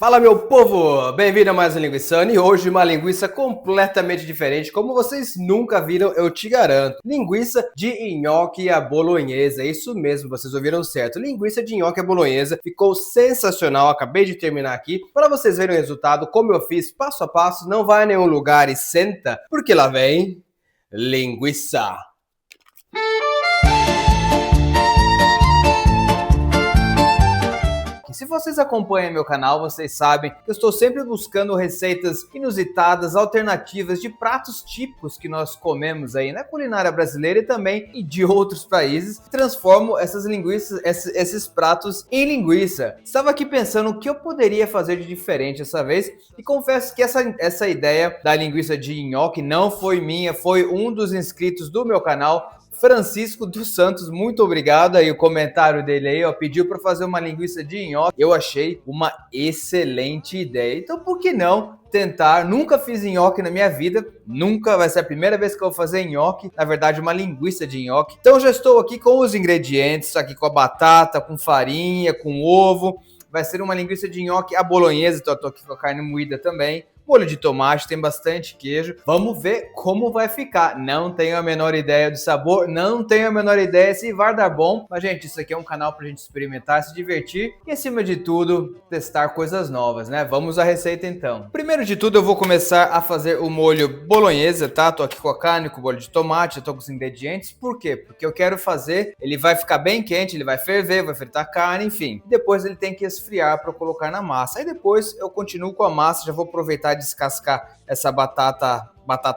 Fala, meu povo! Bem-vindo a mais um Linguiçando e hoje uma linguiça completamente diferente, como vocês nunca viram, eu te garanto. Linguiça de nhoque à bolonhesa, isso mesmo, vocês ouviram certo. Linguiça de nhoque à bolonhesa, ficou sensacional, acabei de terminar aqui. Para vocês verem o resultado, como eu fiz, passo a passo, não vai a nenhum lugar e senta, porque lá vem linguiça. Se vocês acompanham meu canal, vocês sabem que eu estou sempre buscando receitas inusitadas, alternativas de pratos típicos que nós comemos aí na culinária brasileira e também de outros países. Transformo essas linguiças, esses pratos em linguiça. Estava aqui pensando o que eu poderia fazer de diferente dessa vez e confesso que essa ideia da linguiça de nhoque não foi minha, foi um dos inscritos do meu canal, Francisco dos Santos, muito obrigado aí, o comentário dele aí, ó, pediu para fazer uma linguiça de nhoque. Eu achei uma excelente ideia. Então, por que não tentar? Nunca fiz nhoque na minha vida, nunca, vai ser a primeira vez que eu vou fazer nhoque, na verdade uma linguiça de nhoque. Então, já estou aqui com os ingredientes, aqui com a batata, com farinha, com ovo. Vai ser uma linguiça de nhoque à bolonhesa, então eu tô aqui com a carne moída também. Molho de tomate, tem bastante queijo. Vamos ver como vai ficar. Não tenho a menor ideia do sabor, não tenho a menor ideia se vai dar bom. Mas, gente, isso aqui é um canal pra gente experimentar, se divertir e, acima de tudo, testar coisas novas, né? Vamos à receita, então. Primeiro de tudo, eu vou começar a fazer o molho bolonhesa, tá? Tô aqui com a carne, com o molho de tomate, eu tô com os ingredientes. Por quê? Porque eu quero fazer, ele vai ficar bem quente, ele vai ferver, vai fritar a carne, enfim. Depois ele tem que esfriar para colocar na massa. Aí depois eu continuo com a massa, já vou aproveitar descascar essa batata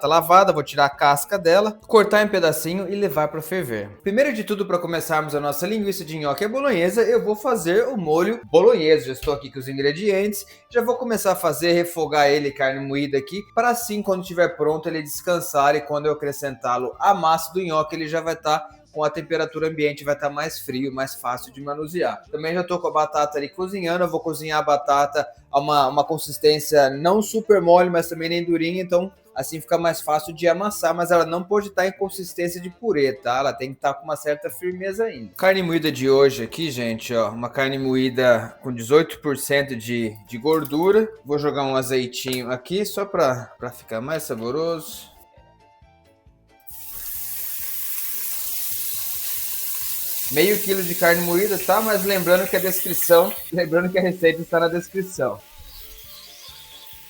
lavada, vou tirar a casca dela, cortar em pedacinho e levar para ferver. Primeiro de tudo, para começarmos a nossa linguiça de nhoque à bolonhesa, eu vou fazer o molho bolonhesa. Já estou aqui com os ingredientes, já vou começar a fazer, refogar ele, carne moída aqui, para assim, quando estiver pronto, ele descansar e quando eu acrescentá-lo à massa do nhoque, ele já vai estar com a temperatura ambiente, vai estar mais frio, mais fácil de manusear. Também já estou com a batata ali cozinhando, eu vou cozinhar a batata a uma consistência não super mole, mas também nem durinha, então assim fica mais fácil de amassar, mas ela não pode estar em consistência de purê, tá? Ela tem que estar com uma certa firmeza ainda. Carne moída de hoje aqui, gente, ó, uma carne moída com 18% de gordura. Vou jogar um azeitinho aqui só para ficar mais saboroso. Meio quilo de carne moída, tá? Mas lembrando que a receita está na descrição.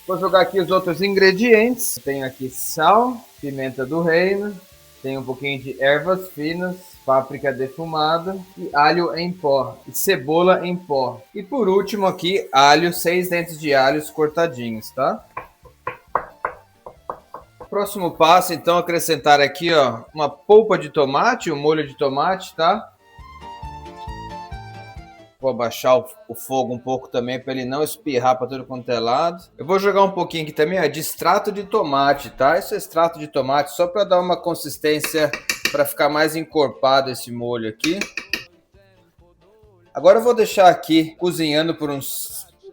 Vou jogar aqui os outros ingredientes. Tenho aqui sal, pimenta do reino, tenho um pouquinho de ervas finas, páprica defumada e alho em pó, e cebola em pó. E por último aqui, alho, 6 dentes de alhos cortadinhos, tá? Próximo passo, então, acrescentar aqui, ó, uma polpa de tomate, um molho de tomate, tá? Vou abaixar o fogo um pouco também para ele não espirrar para todo quanto é lado. Eu vou jogar um pouquinho aqui também, ó, de extrato de tomate, tá? Esse é extrato de tomate só para dar uma consistência, para ficar mais encorpado esse molho aqui. Agora eu vou deixar aqui cozinhando por um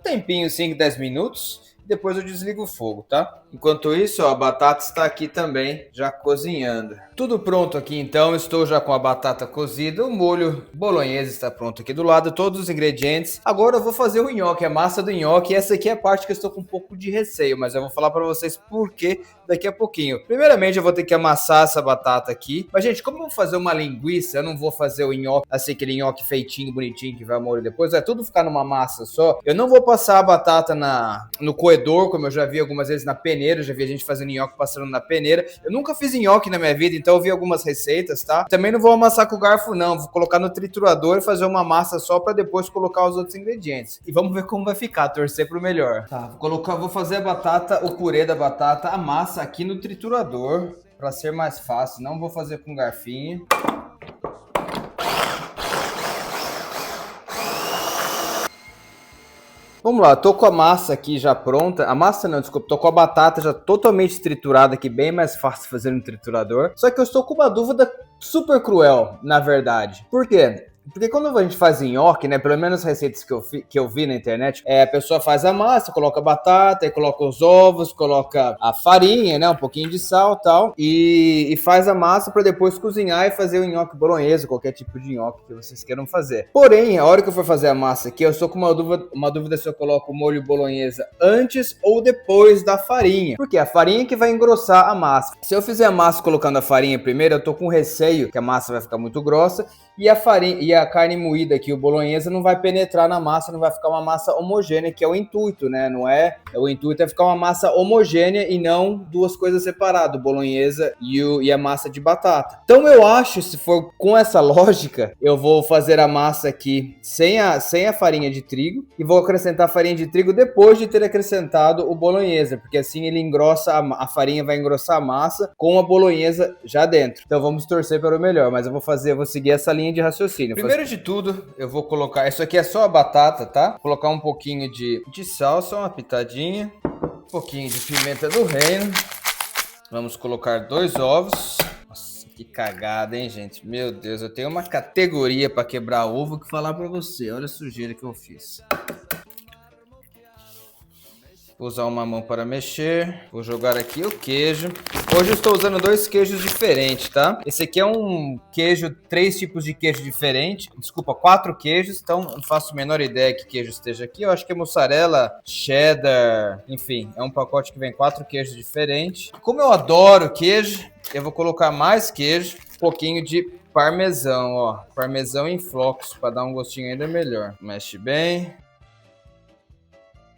tempinho, 5, 10 minutos. Depois eu desligo o fogo, tá? Enquanto isso, ó, a batata está aqui também, já cozinhando. Tudo pronto aqui, então. Estou já com a batata cozida. O molho bolonhesa está pronto aqui do lado, todos os ingredientes. Agora eu vou fazer o nhoque, a massa do nhoque. Essa aqui é a parte que eu estou com um pouco de receio, mas eu vou falar para vocês por quê daqui a pouquinho. Primeiramente, eu vou ter que amassar essa batata aqui. Mas, gente, como eu vou fazer uma linguiça, eu não vou fazer o nhoque, assim, aquele nhoque feitinho, bonitinho, que vai ao molho depois. Vai tudo ficar numa massa só. Eu não vou passar a batata no coedor, como eu já vi algumas vezes na peneira. Já vi a gente fazendo nhoque passando na peneira. Eu nunca fiz nhoque na minha vida, então eu vi algumas receitas, tá? Também não vou amassar com o garfo, não. Vou colocar no triturador e fazer uma massa só para depois colocar os outros ingredientes. E vamos ver como vai ficar, torcer pro melhor. Tá, vou fazer a batata, o purê da batata, a massa aqui no triturador, para ser mais fácil. Não vou fazer com garfinho. Vamos lá, tô com a massa aqui já pronta. A massa não, desculpa, tô com a batata já totalmente triturada aqui, bem mais fácil fazer no triturador. Só que eu estou com uma dúvida super cruel, na verdade. Por quê? Porque quando a gente faz nhoque, né, pelo menos as receitas que eu vi na internet, a pessoa faz a massa, coloca batata, e coloca os ovos, coloca a farinha, né, um pouquinho de sal e tal, e faz a massa para depois cozinhar e fazer o nhoque bolonhesa, qualquer tipo de nhoque que vocês queiram fazer. Porém, a hora que eu for fazer a massa aqui, eu estou com uma dúvida se eu coloco o molho bolonhesa antes ou depois da farinha. Porque a farinha que vai engrossar a massa. Se eu fizer a massa colocando a farinha primeiro, eu tô com receio que a massa vai ficar muito grossa e a farinha e a carne moída aqui, o bolonhesa, não vai penetrar na massa, não vai ficar uma massa homogênea, que é o intuito, né? Não é? O intuito é ficar uma massa homogênea e não duas coisas separadas, o bolonhesa e a massa de batata. Então eu acho, se for com essa lógica, eu vou fazer a massa aqui sem a farinha de trigo e vou acrescentar a farinha de trigo depois de ter acrescentado o bolonhesa, porque assim ele engrossa, a farinha vai engrossar a massa com a bolonhesa já dentro. Então vamos torcer para o melhor, mas eu vou seguir essa linha de raciocínio. Primeiro de tudo, eu vou colocar, isso aqui é só a batata, tá? Vou colocar um pouquinho de sal, só uma pitadinha, um pouquinho de pimenta do reino. Vamos colocar 2 ovos. Nossa, que cagada, hein, gente? Meu Deus, eu tenho uma categoria para quebrar ovo que falar para você. Olha a sujeira que eu fiz. Vou usar uma mão para mexer. Vou jogar aqui o queijo. Hoje eu estou usando 2 queijos diferentes, tá? Esse aqui é um queijo, 3 tipos de queijo diferentes. Desculpa, 4 queijos. Então não faço a menor ideia que queijo esteja aqui. Eu acho que é mussarela, cheddar, enfim. É um pacote que vem 4 queijos diferentes. Como eu adoro queijo, eu vou colocar mais queijo. Um pouquinho de parmesão, ó. Parmesão em flocos, para dar um gostinho ainda melhor. Mexe bem.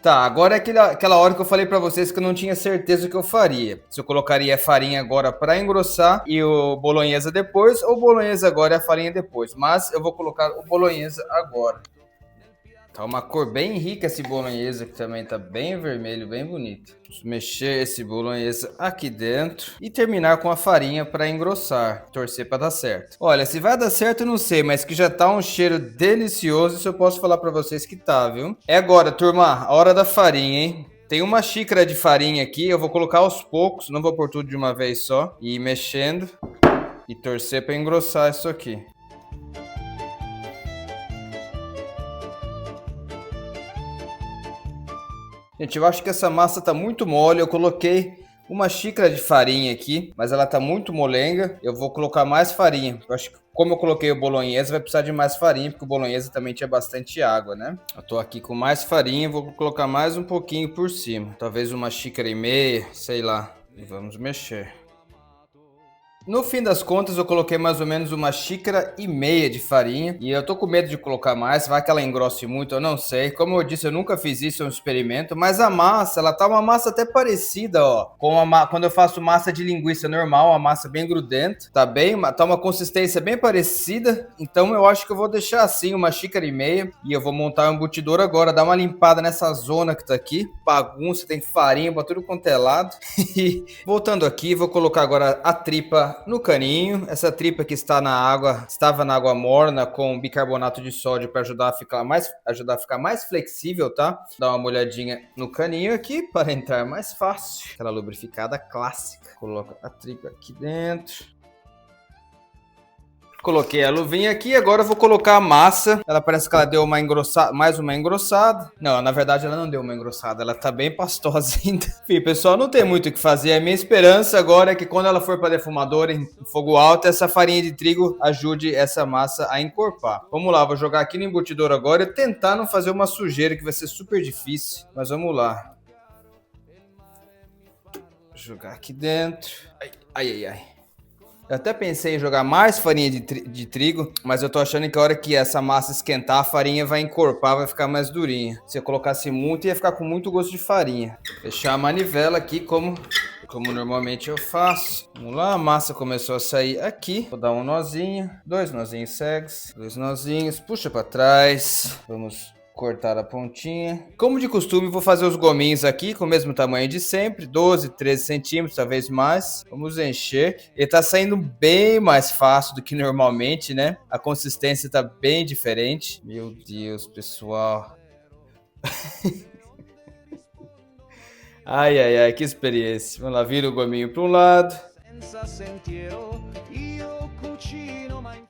Tá, agora é aquela hora que eu falei pra vocês que eu não tinha certeza o que eu faria. Se eu colocaria a farinha agora pra engrossar e o bolonhesa depois, ou o bolonhesa agora e a farinha depois. Mas eu vou colocar o bolonhesa agora. Tá uma cor bem rica esse bolonhesa, que também tá bem vermelho, bem bonito. Vamos mexer esse bolonhesa aqui dentro e terminar com a farinha para engrossar. Torcer para dar certo. Olha, se vai dar certo eu não sei, mas que já tá um cheiro delicioso, isso eu posso falar para vocês que tá, viu? É agora, turma, a hora da farinha, hein? Tem uma xícara de farinha aqui, eu vou colocar aos poucos, não vou pôr tudo de uma vez só. E ir mexendo e torcer para engrossar isso aqui. Gente, eu acho que essa massa tá muito mole. Eu coloquei uma xícara de farinha aqui, mas ela tá muito molenga. Eu vou colocar mais farinha. Eu acho que como eu coloquei o bolonhesa, vai precisar de mais farinha, porque o bolonhesa também tinha bastante água, né? Eu tô aqui com mais farinha, vou colocar mais um pouquinho por cima. Talvez uma xícara e meia, sei lá. E vamos mexer. No fim das contas, eu coloquei mais ou menos uma xícara e meia de farinha. E eu tô com medo de colocar mais, vai que ela engrosse muito, eu não sei. Como eu disse, eu nunca fiz isso, é um experimento. Mas a massa, ela tá uma massa até parecida, ó. Quando eu faço massa de linguiça normal, uma massa bem grudenta. Tá uma consistência bem parecida. Então eu acho que eu vou deixar assim, uma xícara e meia. E eu vou montar um embutidor agora, dar uma limpada nessa zona que tá aqui. Bagunça, tem farinha, pra tudo quanto é lado. E voltando aqui, vou colocar agora a tripa no caninho. Essa tripa que estava na água morna com bicarbonato de sódio para ajudar a ficar mais flexível, tá? Dá uma molhadinha no caninho aqui para entrar mais fácil. Aquela lubrificada clássica. Coloca a tripa aqui dentro. Coloquei a luvinha aqui, agora eu vou colocar a massa. Ela parece que ela deu mais uma engrossada. Não, na verdade ela não deu uma engrossada, ela tá bem pastosa ainda. Enfim, pessoal, não tem muito o que fazer. A minha esperança agora é que quando ela for para defumadora em fogo alto, essa farinha de trigo ajude essa massa a encorpar. Vamos lá, vou jogar aqui no embutidor agora e tentar não fazer uma sujeira, que vai ser super difícil. Mas vamos lá. Vou jogar aqui dentro. Ai. Eu até pensei em jogar mais farinha de trigo, mas eu tô achando que a hora que essa massa esquentar, a farinha vai encorpar, vai ficar mais durinha. Se eu colocasse muito, ia ficar com muito gosto de farinha. Fechar a manivela aqui como normalmente eu faço. Vamos lá, a massa começou a sair aqui. Vou dar um nozinho, 2 nozinhos cegos, 2 nozinhos, puxa pra trás. Vamos cortar a pontinha. Como de costume, vou fazer os gominhos aqui com o mesmo tamanho de sempre, 12, 13 centímetros, talvez mais. Vamos encher. Ele tá saindo bem mais fácil do que normalmente, né? A consistência tá bem diferente. Meu Deus, pessoal. Ai, que experiência. Vamos lá, vira o gominho para um lado.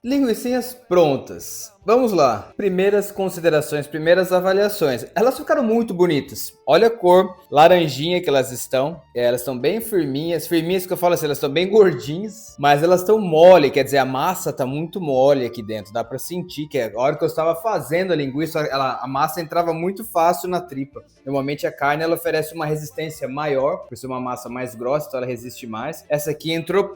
Linguicinhas prontas. Vamos lá. Primeiras considerações, primeiras avaliações. Elas ficaram muito bonitas. Olha a cor laranjinha que elas estão. Elas estão bem firminhas. Firminhas que eu falo assim, elas estão bem gordinhas. Mas elas estão mole, quer dizer, a massa tá muito mole aqui dentro. Dá pra sentir que a hora que eu estava fazendo a linguiça, a massa entrava muito fácil na tripa. Normalmente a carne, ela oferece uma resistência maior, por ser uma massa mais grossa, então ela resiste mais. Essa aqui entrou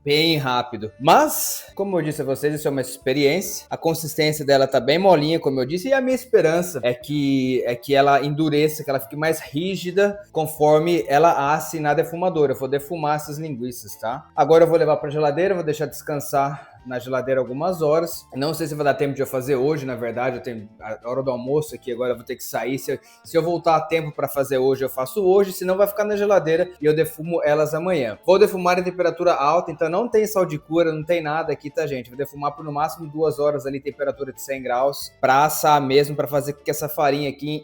bem rápido. Mas, como eu disse a vocês, isso é uma experiência. A consistência dela tá bem molinha, como eu disse, e a minha esperança é que ela endureça, que ela fique mais rígida conforme ela asse na defumadora. Eu vou defumar essas linguiças, tá? Agora eu vou levar pra geladeira, vou deixar descansar na geladeira algumas horas. Não sei se vai dar tempo de eu fazer hoje, na verdade. Eu tenho a hora do almoço aqui, agora eu vou ter que sair. Se eu voltar a tempo para fazer hoje, eu faço hoje. Senão vai ficar na geladeira e eu defumo elas amanhã. Vou defumar em temperatura alta, então não tem sal de cura, não tem nada aqui, tá, gente? Vou defumar por no máximo 2 horas ali, temperatura de 100 graus, pra assar mesmo, pra fazer com que essa farinha aqui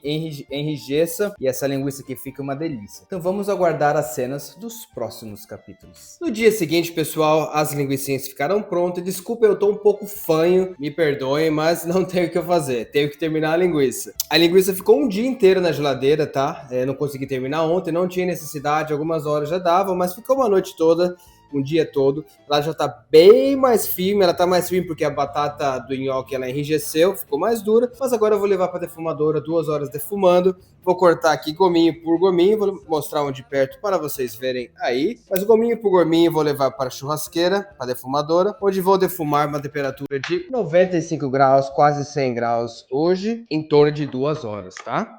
enrijeça e essa linguiça aqui fique uma delícia. Então vamos aguardar as cenas dos próximos capítulos. No dia seguinte, pessoal, as linguicinhas ficaram prontas. Desculpa, eu tô um pouco fanho, me perdoem, mas não tenho o que eu fazer. Tenho que terminar a linguiça. A linguiça ficou um dia inteiro na geladeira, tá? Não consegui terminar ontem, não tinha necessidade, algumas horas já dava, mas ficou uma noite toda, um dia todo. Ela já tá bem mais firme, ela tá mais firme porque a batata do nhoque ela enrijeceu, ficou mais dura, mas agora eu vou levar pra defumadora, 2 horas defumando. Vou cortar aqui gominho por gominho, vou mostrar um de perto para vocês verem aí. Mas gominho por gominho vou levar para a churrasqueira, para a defumadora, onde vou defumar uma temperatura de 95 graus, quase 100 graus hoje, em torno de 2 horas, tá?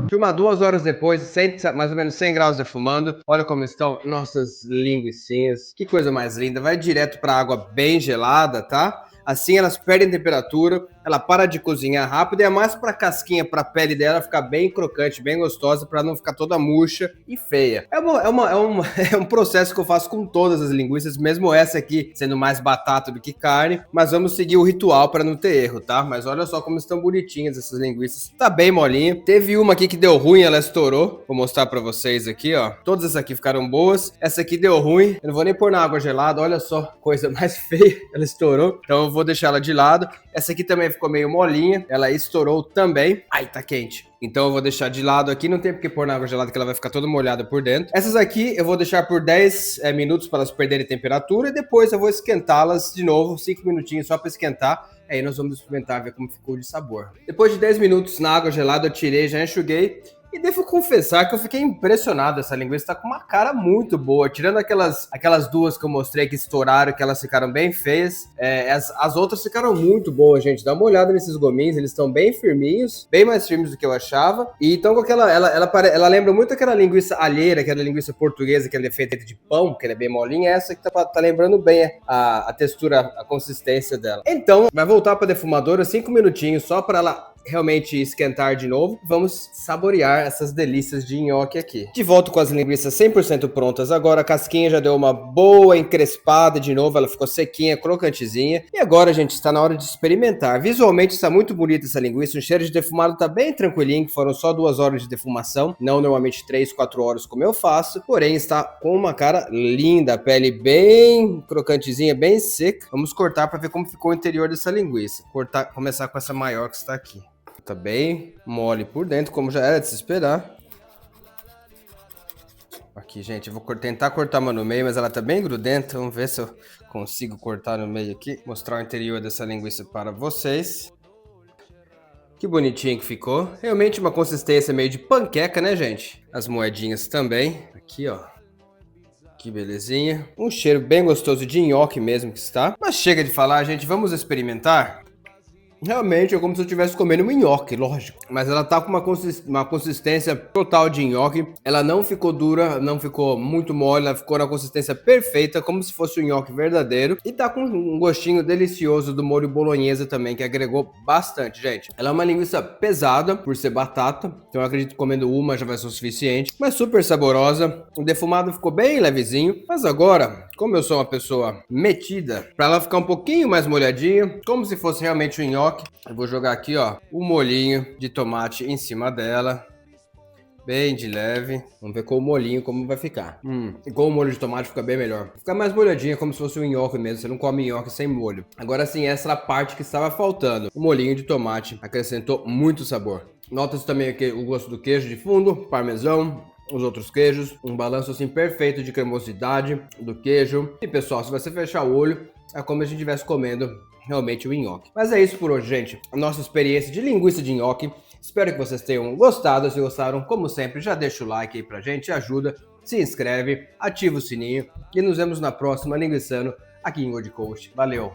Filmar 2 horas depois, mais ou menos 100 graus defumando. Olha como estão nossas linguicinhas. Que coisa mais linda. Vai direto para água bem gelada, tá? Assim elas perdem temperatura, ela para de cozinhar rápido e é mais para a casquinha, para a pele dela ficar bem crocante, bem gostosa, para não ficar toda murcha e feia. É um processo que eu faço com todas as linguiças, mesmo essa aqui sendo mais batata do que carne, mas vamos seguir o ritual para não ter erro, tá? Mas olha só como estão bonitinhas essas linguiças. Tá bem molinha. Teve uma aqui que deu ruim, ela estourou. Vou mostrar para vocês aqui, ó. Todas essas aqui ficaram boas. Essa aqui deu ruim. Eu não vou nem pôr na água gelada, olha só, coisa mais feia. Ela estourou. Então eu vou deixar ela de lado. Essa aqui também ficou meio molinha, ela estourou também. Ai, tá quente. Então eu vou deixar de lado aqui, não tem porque pôr na água gelada que ela vai ficar toda molhada por dentro. Essas aqui eu vou deixar por 10 minutos para elas perderem temperatura e depois eu vou esquentá-las de novo, 5 minutinhos só para esquentar. Aí nós vamos experimentar, ver como ficou de sabor. Depois de 10 minutos na água gelada eu tirei, já enxuguei. E devo confessar que eu fiquei impressionado. Essa linguiça tá com uma cara muito boa. Tirando aquelas duas que eu mostrei que estouraram, que elas ficaram bem feias. As outras ficaram muito boas, gente. Dá uma olhada nesses gominhos. Eles estão bem firminhos. Bem mais firmes do que eu achava. E então com aquela... Ela lembra muito aquela linguiça alheira, aquela linguiça portuguesa, que ela é feita de pão, que ela é bem molinha. Essa que tá lembrando bem a textura, a consistência dela. Então, vai voltar pra defumadora 5 minutinhos só pra ela realmente esquentar de novo. Vamos saborear essas delícias de nhoque aqui. De volta com as linguiças 100% prontas. Agora a casquinha já deu uma boa encrespada de novo. Ela ficou sequinha, crocantezinha. E agora, gente, está na hora de experimentar. Visualmente está muito bonita essa linguiça. O cheiro de defumado está bem tranquilinho, que foram só 2 horas de defumação. Não normalmente 3, 4 horas como eu faço. Porém, está com uma cara linda. A pele bem crocantezinha, bem seca. Vamos cortar para ver como ficou o interior dessa linguiça. Começar com essa maior que está aqui. Tá bem mole por dentro, como já era de se esperar. Aqui, gente, eu vou tentar cortar uma no meio, mas ela tá bem grudenta. Vamos ver se eu consigo cortar no meio aqui. Mostrar o interior dessa linguiça para vocês. Que bonitinho que ficou. Realmente uma consistência meio de panqueca, né, gente? As moedinhas também. Aqui, ó. Que belezinha. Um cheiro bem gostoso de nhoque mesmo que está. Mas chega de falar, gente. Vamos experimentar? Realmente é como se eu estivesse comendo um nhoque, lógico. Mas ela tá com uma consistência total de nhoque. Ela não ficou dura, não ficou muito mole, ela ficou na consistência perfeita, como se fosse um nhoque verdadeiro. E tá com um gostinho delicioso do molho bolonhesa também, que agregou bastante, gente. Ela é uma linguiça pesada, por ser batata. Então eu acredito que comendo uma já vai ser o suficiente. Mas super saborosa. O defumado ficou bem levezinho. Mas agora, como eu sou uma pessoa metida, para ela ficar um pouquinho mais molhadinha, como se fosse realmente um nhoque, eu vou jogar aqui, ó, o molhinho de tomate em cima dela. Bem de leve. Vamos ver com o molhinho como vai ficar. E com o molho de tomate fica bem melhor. Fica mais molhadinha, como se fosse um nhoque mesmo. Você não come nhoque sem molho. Agora sim, essa era a parte que estava faltando. O molhinho de tomate acrescentou muito sabor. Nota-se também aqui o gosto do queijo de fundo, parmesão, os outros queijos. Um balanço assim perfeito de cremosidade do queijo. E pessoal, se você fechar o olho, é como se a gente estivesse comendo realmente o nhoque. Mas é isso por hoje, gente. A nossa experiência de linguiça de nhoque. Espero que vocês tenham gostado. Se gostaram, como sempre, já deixa o like aí pra gente, ajuda, se inscreve, ativa o sininho e nos vemos na próxima Linguiçando aqui em World Coast. Valeu!